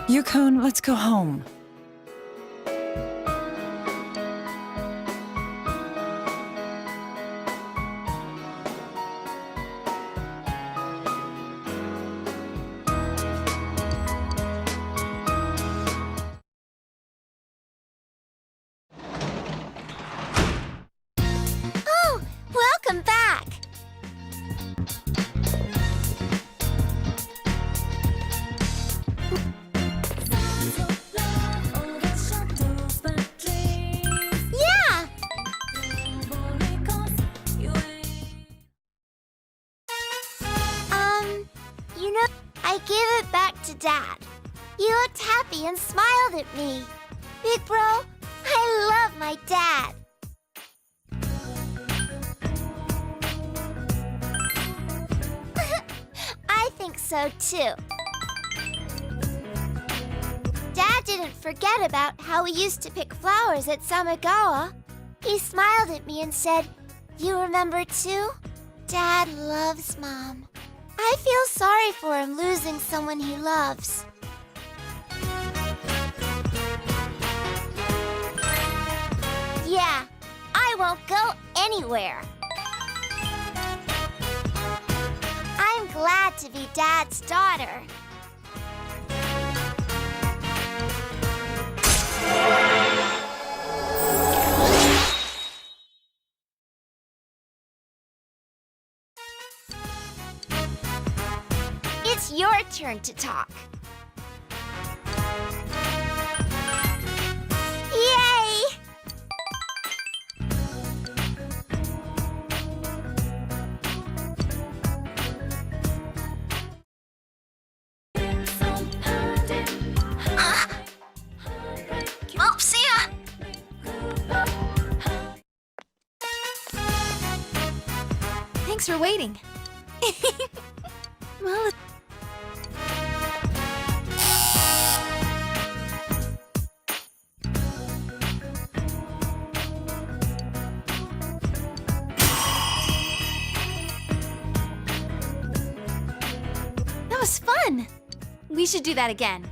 Yukon, let's go home. Oh, welcome back. Yeah. You know, I gave it back to Dad. He looked happy and smiled at me. Big bro, I love my dad. I think so too. Dad didn't forget about how we used to pick flowers at Samagawa. He smiled at me and said, "You remember too?" Dad loves Mom. I feel sorry for him losing someone he loves. Yeah, I won't go anywhere. I'm glad to be Dad's daughter. It's your turn to talk. Yay! Oh, see ya! Thanks for waiting. Well, that was fun. We should do that again.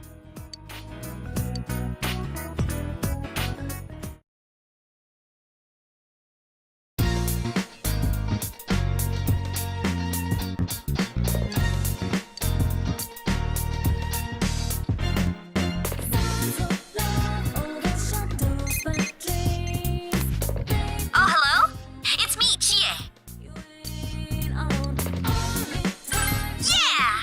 Oh, hello? It's me, Chie. Yeah!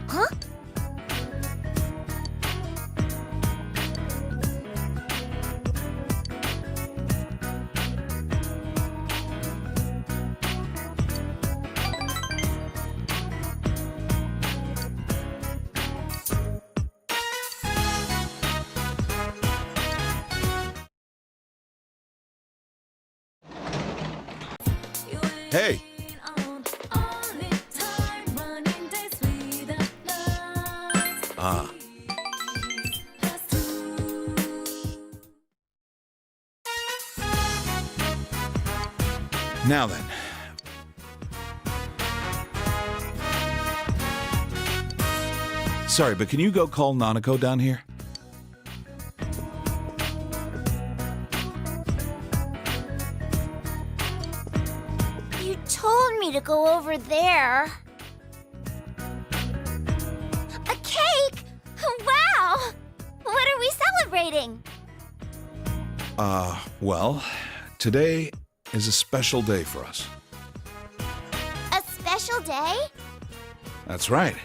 Huh? Hey, ah, now then. Sorry, but can you go call Nanako down here? You told me to go over there. A cake? Wow! What are we celebrating? Well, today is a special day for us. A special day? That's right.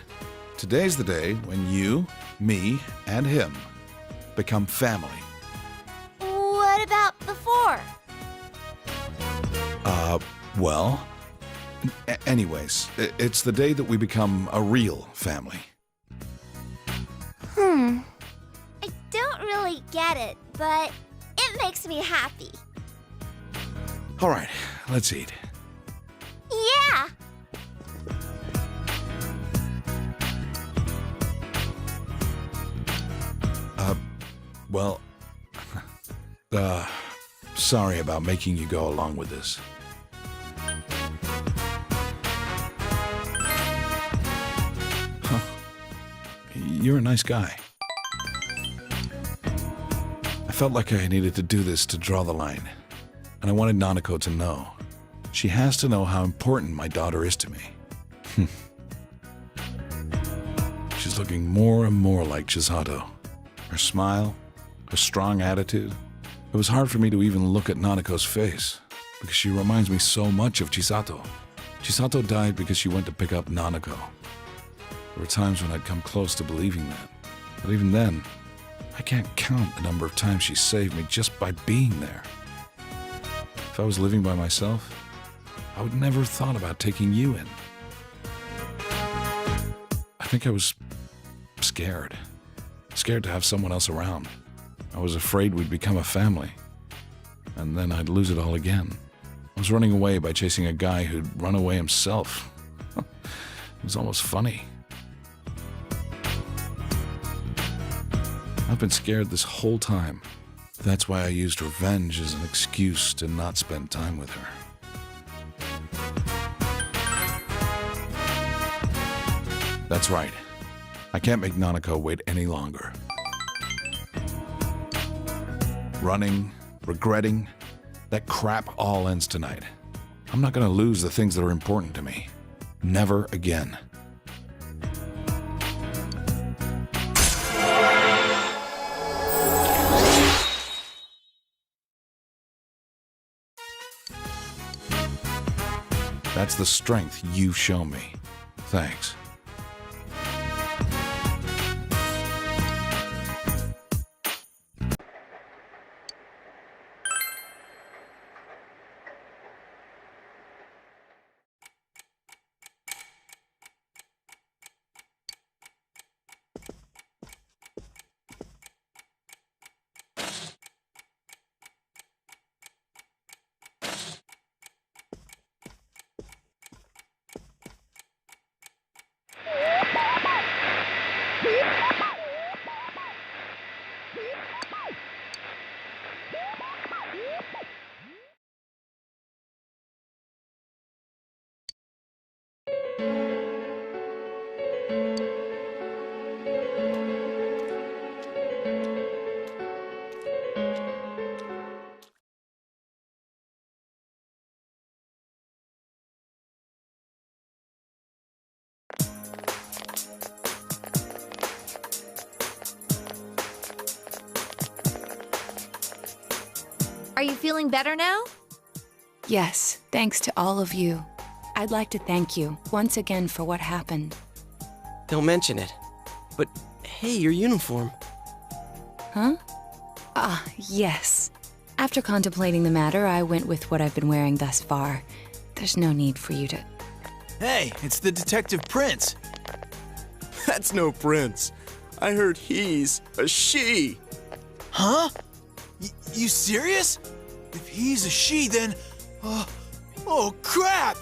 Today's the day when you, me, and him become family. What about before? Well, anyways, it's the day that we become a real family. I don't really get it, but it makes me happy. All right, let's eat. Yeah! Well, sorry about making you go along with this. Huh. You're a nice guy. I felt like I needed to do this to draw the line, and I wanted Nanako to know. She has to know how important my daughter is to me. She's looking more and more like Chisato. Her smile, her strong attitude. It was hard for me to even look at Nanako's face, because she reminds me so much of Chisato. Chisato died because she went to pick up Nanako. There were times when I'd come close to believing that. But even then, I can't count the number of times she saved me just by being there. If I was living by myself, I would never have thought about taking you in. I think I was scared. Scared to have someone else around. I was afraid we'd become a family. And then I'd lose it all again. I was running away by chasing a guy who'd run away himself. It was almost funny. I've been scared this whole time. That's why I used revenge as an excuse to not spend time with her. That's right. I can't make Nanako wait any longer. Running, regretting, that crap all ends tonight. I'm not gonna lose the things that are important to me. Never again. That's the strength you've shown me. Thanks. Are you feeling better now? Yes, thanks to all of you. I'd like to thank you once again for what happened. Don't mention it. But hey, your uniform. Huh? Ah, yes. After contemplating the matter, I went with what I've been wearing thus far. There's no need for you to... Hey, it's the Detective Prince. That's no prince. I heard he's a she. Huh? You serious? If he's a she, then... oh, crap!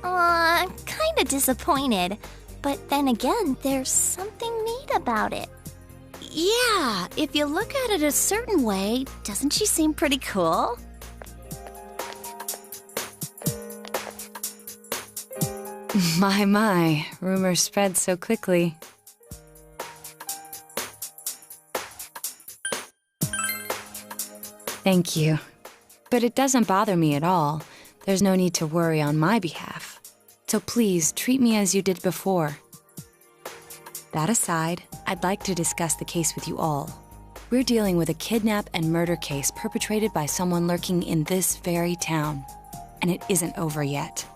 I'm kinda disappointed. But then again, there's something neat about it. Yeah, if you look at it a certain way, doesn't she seem pretty cool? My, rumors spread so quickly. Thank you. But it doesn't bother me at all. There's no need to worry on my behalf. So please, treat me as you did before. That aside, I'd like to discuss the case with you all. We're dealing with a kidnap and murder case perpetrated by someone lurking in this very town. And it isn't over yet.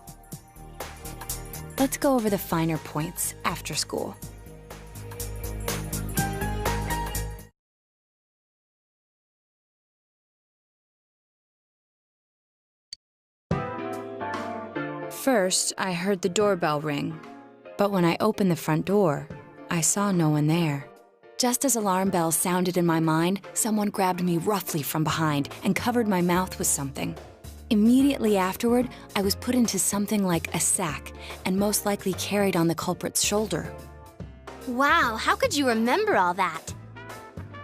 Let's go over the finer points after school. first, I heard the doorbell ring. But when I opened the front door, I saw no one there. Just as alarm bells sounded in my mind, someone grabbed me roughly from behind and covered my mouth with something. Immediately afterward, I was put into something like a sack and most likely carried on the culprit's shoulder. Wow, how could you remember all that?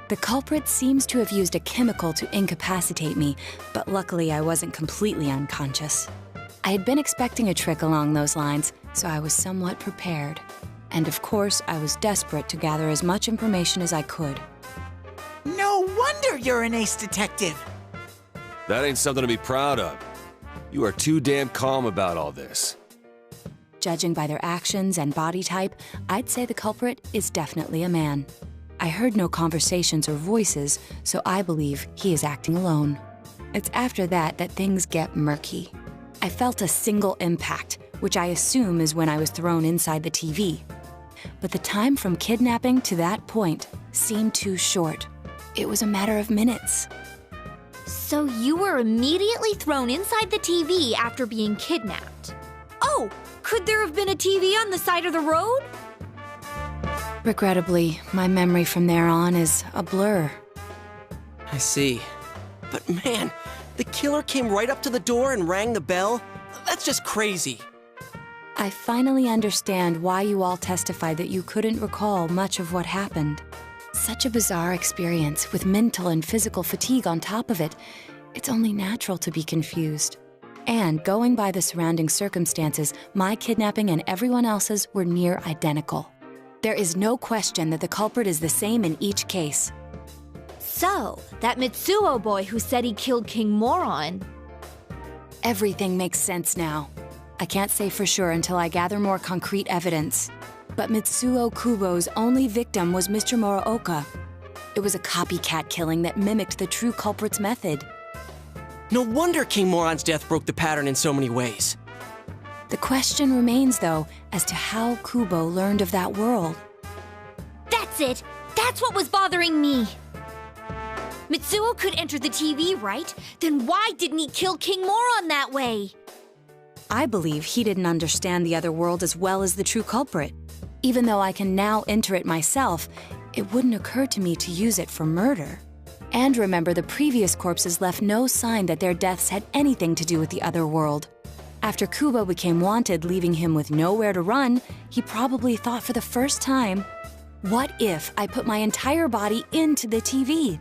The culprit seems to have used a chemical to incapacitate me, but luckily I wasn't completely unconscious. I had been expecting a trick along those lines, so I was somewhat prepared. And of course, I was desperate to gather as much information as I could. No wonder you're an ace detective. That ain't something to be proud of. You are too damn calm about all this. Judging by their actions and body type, I'd say the culprit is definitely a man. I heard no conversations or voices, so I believe he is acting alone. It's after that that things get murky. I felt a single impact, which I assume is when I was thrown inside the TV. But the time from kidnapping to that point seemed too short. It was a matter of minutes. So you were immediately thrown inside the TV after being kidnapped. Oh, could there have been a TV on the side of the road? Regrettably, my memory from there on is a blur. I see. But man, the killer came right up to the door and rang the bell? That's just crazy. I finally understand why you all testified that you couldn't recall much of what happened. Such a bizarre experience with mental and physical fatigue on top of it. It's only natural to be confused. And going by the surrounding circumstances, my kidnapping and everyone else's were near identical. There is no question that the culprit is the same in each case. So, that Mitsuo boy who said he killed King Moron. Everything makes sense now. I can't say for sure until I gather more concrete evidence. But Mitsuo Kubo's only victim was Mr. Muraoka. It was a copycat killing that mimicked the true culprit's method. No wonder King Moron's death broke the pattern in so many ways. The question remains, though, as to how Kubo learned of that world. That's it! That's what was bothering me! Mitsuo could enter the TV, right? Then why didn't he kill King Moron that way? I believe he didn't understand the other world as well as the true culprit. Even though I can now enter it myself, it wouldn't occur to me to use it for murder. And remember, the previous corpses left no sign that their deaths had anything to do with the other world. After Kubo became wanted, leaving him with nowhere to run, he probably thought for the first time, what if I put my entire body into the TV?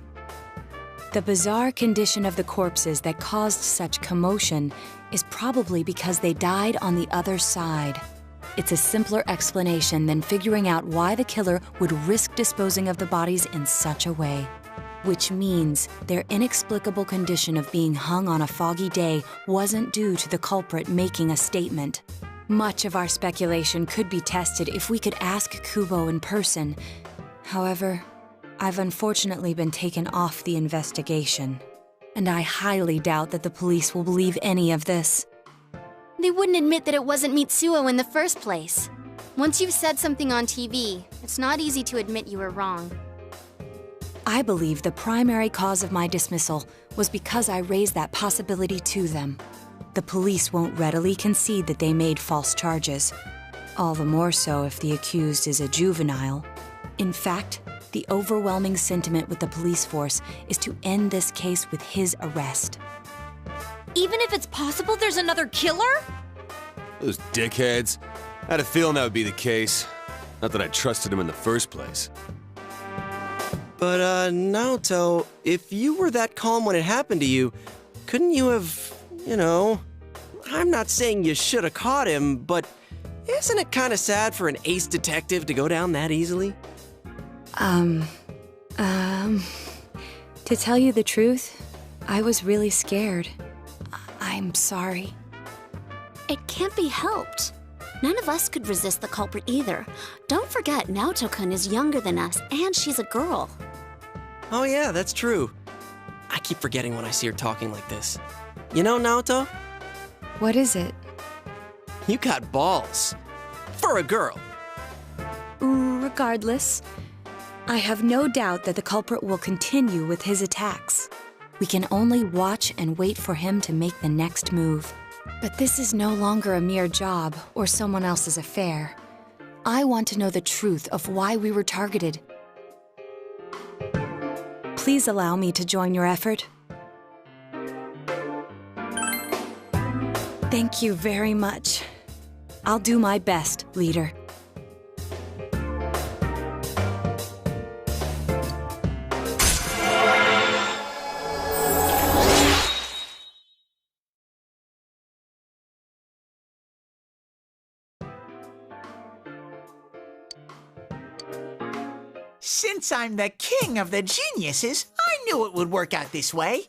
The bizarre condition of the corpses that caused such commotion is probably because they died on the other side. It's a simpler explanation than figuring out why the killer would risk disposing of the bodies in such a way. Which means their inexplicable condition of being hung on a foggy day wasn't due to the culprit making a statement. Much of our speculation could be tested if we could ask Kubo in person. However, I've unfortunately been taken off the investigation, and I highly doubt that the police will believe any of this. They wouldn't admit that it wasn't Mitsuo in the first place. Once you've said something on TV, it's not easy to admit you were wrong. I believe the primary cause of my dismissal was because I raised that possibility to them. The police won't readily concede that they made false charges, all the more so if the accused is a juvenile. In fact, the overwhelming sentiment with the police force is to end this case with his arrest. Even if it's possible there's another killer? Those dickheads. I had a feeling that would be the case. Not that I trusted him in the first place. But, Naoto, if you were that calm when it happened to you, couldn't you have, I'm not saying you should have caught him, but isn't it kind of sad for an ace detective to go down that easily? To tell you the truth, I was really scared. I'm sorry. It can't be helped. None of us could resist the culprit either. Don't forget, Naoto-kun is younger than us, and she's a girl. Oh yeah, that's true. I keep forgetting when I see her talking like this. You know, Naoto? What is it? You got balls. For a girl. Regardless, I have no doubt that the culprit will continue with his attacks. We can only watch and wait for him to make the next move. But this is no longer a mere job or someone else's affair. I want to know the truth of why we were targeted. Please allow me to join your effort. Thank you very much. I'll do my best, leader. Since I'm the king of the geniuses, I knew it would work out this way.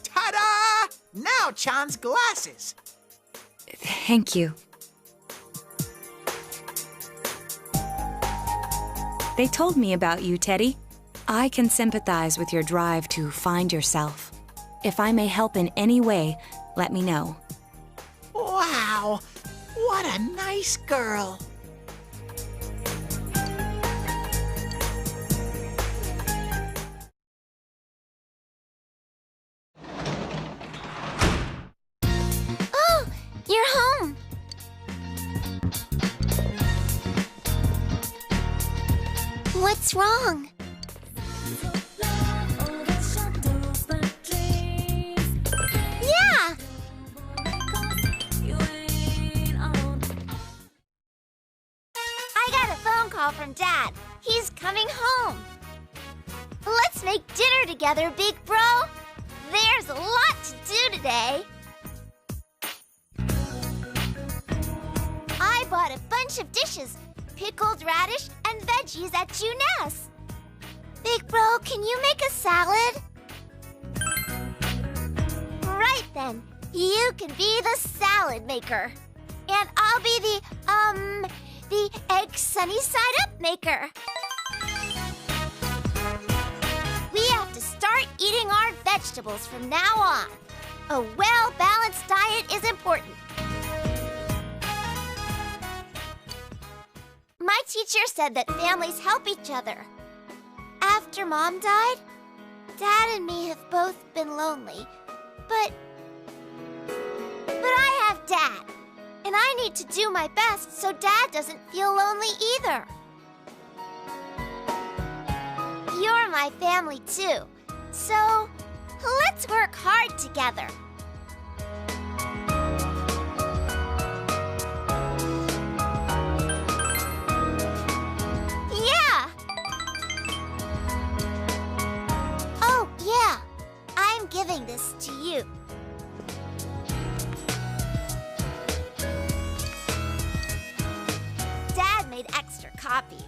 Ta-da! Now Chan's glasses. Thank you. They told me about you, Teddy. I can sympathize with your drive to find yourself. If I may help in any way, let me know. Wow, what a nice girl. Oh, you're home. What's wrong? Yeah! I got a phone call from Dad. He's coming home. Let's make dinner together, big bro. There's a lot to do today. I bought a bunch of dishes, pickled radish and veggies at Juness. Big bro, can you make a salad? Right then, you can be the salad maker. And I'll be the egg sunny side up maker. We have to start eating our vegetables from now on. A well-balanced diet is important. My teacher said that families help each other. After Mom died, Dad and me have both been lonely. But I have Dad, and I need to do my best so Dad doesn't feel lonely either. You're my family too, so let's work hard together. Yeah! Oh, yeah. I'm giving this to you. Dad made extra copies.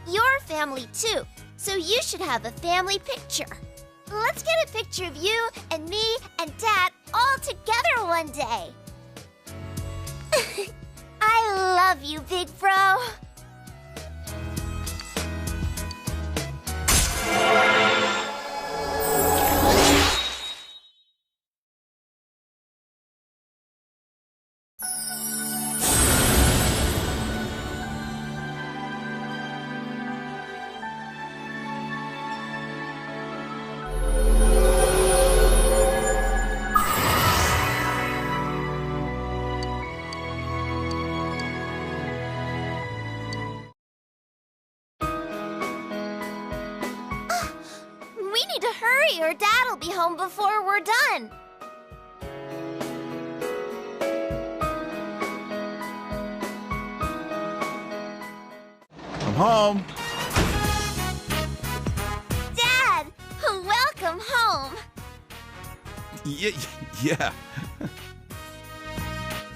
Your family too, so you should have a family picture. Let's get a picture of you and me and Dad all together one day. I love you, big bro. We need to hurry or Dad'll be home before we're done. I'm home. Dad, welcome home. Yeah.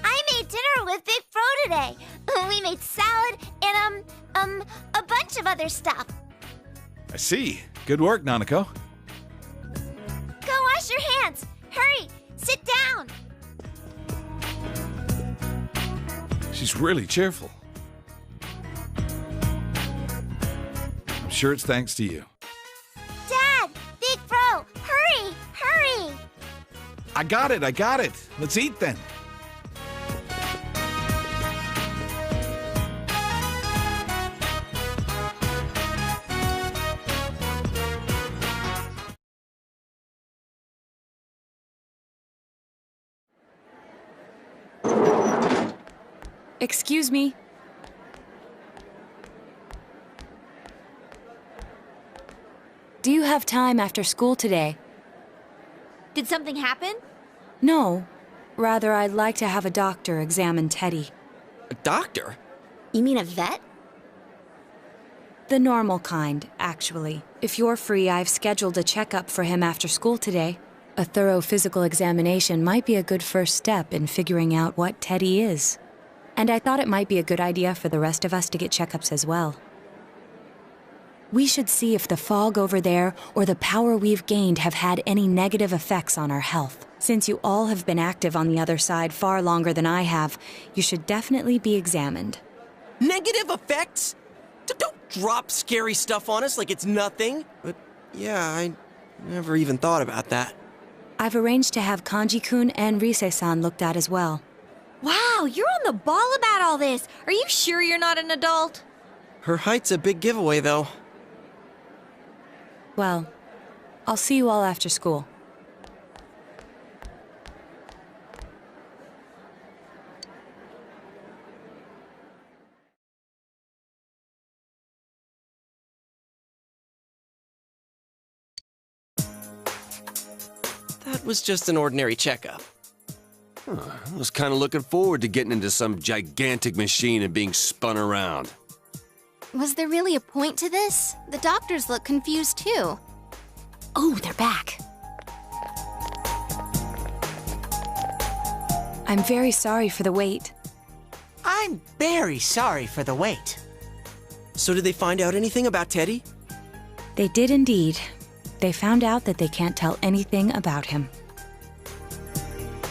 I made dinner with Big Bro today. We made salad and a bunch of other stuff. I see. Good work, Nanako. Go wash your hands. Hurry, sit down. She's really cheerful. I'm sure it's thanks to you. Dad, Big Bro, hurry, hurry. I got it. Let's eat then. Excuse me. Do you have time after school today? Did something happen? No. Rather, I'd like to have a doctor examine Teddy. A doctor? You mean a vet? The normal kind, actually. If you're free, I've scheduled a checkup for him after school today. A thorough physical examination might be a good first step in figuring out what Teddy is. And I thought it might be a good idea for the rest of us to get checkups as well. We should see if the fog over there or the power we've gained have had any negative effects on our health. Since you all have been active on the other side far longer than I have, you should definitely be examined. Negative effects? Don't drop scary stuff on us like it's nothing. But yeah, I never even thought about that. I've arranged to have Kanji-kun and Rise-san looked at as well. Wow, you're on the ball about all this. Are you sure you're not an adult? Her height's a big giveaway, though. Well, I'll see you all after school. That was just an ordinary checkup. I was kind of looking forward to getting into some gigantic machine and being spun around. Was there really a point to this? The doctors look confused too. Oh, they're back. I'm very sorry for the wait. I'm very sorry for the wait. So did they find out anything about Teddy? They did indeed. They found out that they can't tell anything about him.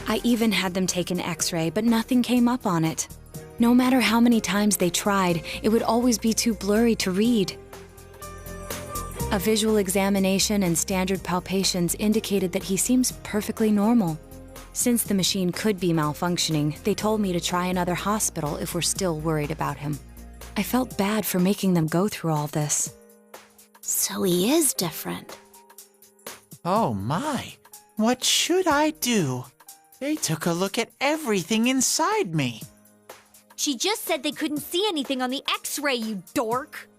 I even had them take an X-ray, but nothing came up on it. No matter how many times they tried, it would always be too blurry to read. A visual examination and standard palpations indicated that he seems perfectly normal. Since the machine could be malfunctioning, they told me to try another hospital if we're still worried about him. I felt bad for making them go through all this. So he is different. Oh my, what should I do? They took a look at everything inside me. She just said they couldn't see anything on the X-ray, you dork.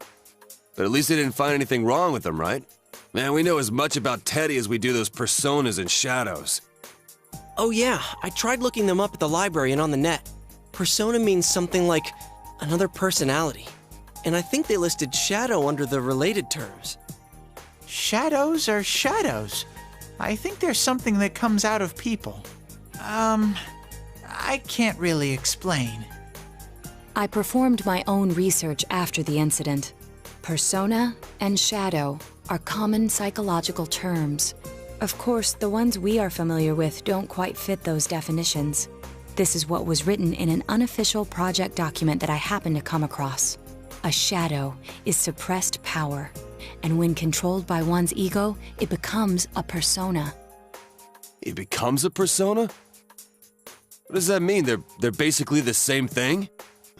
But at least they didn't find anything wrong with him, right? Man, we know as much about Teddy as we do those personas and shadows. Oh yeah, I tried looking them up at the library and on the net. Persona means something like another personality. And I think they listed shadow under the related terms. Shadows are shadows. I think there's something that comes out of people. I can't really explain. I performed my own research after the incident. Persona and shadow are common psychological terms. Of course, the ones we are familiar with don't quite fit those definitions. This is what was written in an unofficial project document that I happened to come across. A shadow is suppressed power, and when controlled by one's ego, it becomes a persona. It becomes a persona? What does that mean? They're basically the same thing?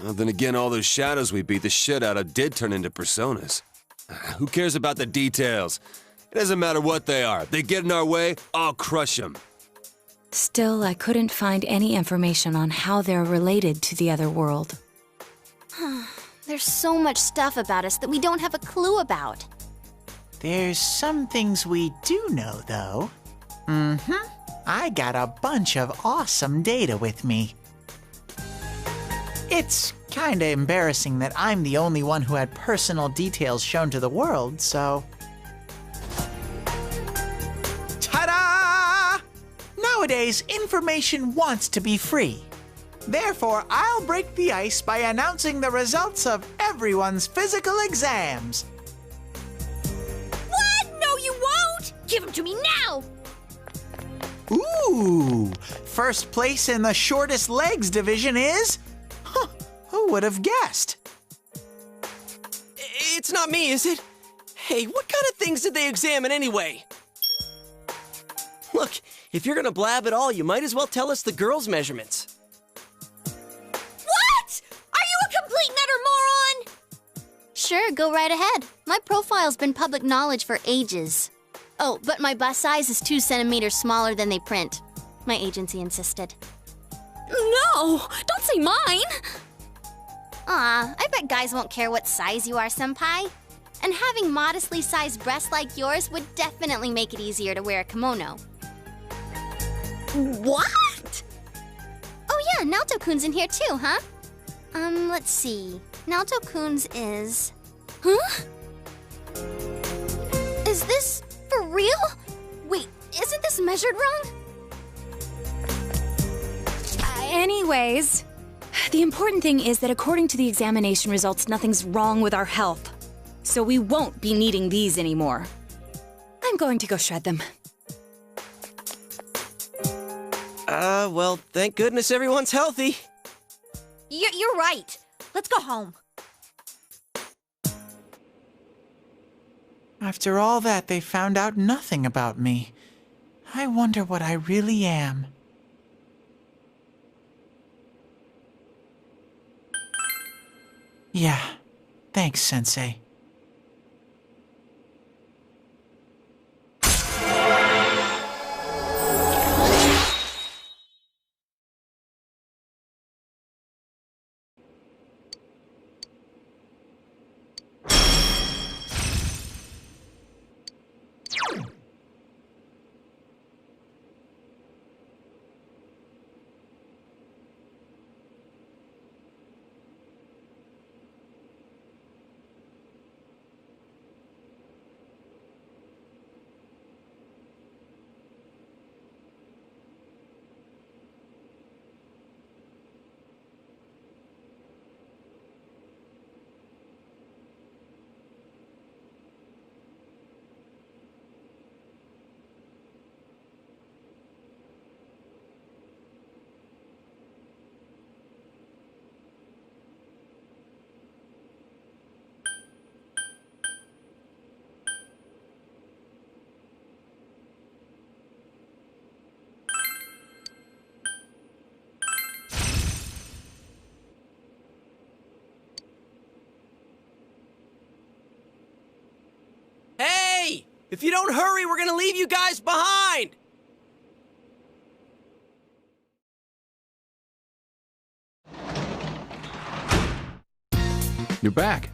Well, then again, all those shadows we beat the shit out of did turn into personas. Who cares about the details? It doesn't matter what they are. They get in our way, I'll crush them. Still, I couldn't find any information on how they're related to the other world. There's so much stuff about us that we don't have a clue about. There's some things we do know, though. I got a bunch of awesome data with me. It's kinda embarrassing that I'm the only one who had personal details shown to the world, so... Ta-da! Nowadays, information wants to be free. Therefore, I'll break the ice by announcing the results of everyone's physical exams. What? No, you won't! Give them to me now! Ooh! First place in the shortest legs division is... Huh, who would have guessed? It's not me, is it? Hey, what kind of things did they examine anyway? Look, if you're gonna blab at all, you might as well tell us the girls' measurements. What? Are you a complete and utter moron? Sure, go right ahead. My profile's been public knowledge for ages. Oh, but my bust size is 2 centimeters smaller than they print. My agency insisted. No! Don't say mine! Aw, I bet guys won't care what size you are, senpai. And having modestly sized breasts like yours would definitely make it easier to wear a kimono. What? Oh yeah, Naoto-kun's in here too, huh? Let's see. Naoto-kun's is... Huh? Is this for real? Wait, isn't this measured wrong? Anyways, the important thing is that according to the examination results, nothing's wrong with our health. So we won't be needing these anymore. I'm going to go shred them. Well, thank goodness everyone's healthy. You're right. Let's go home. After all that, they found out nothing about me. I wonder what I really am. Yeah, thanks, Sensei. Hey! If you don't hurry, we're gonna leave you guys behind! You're back.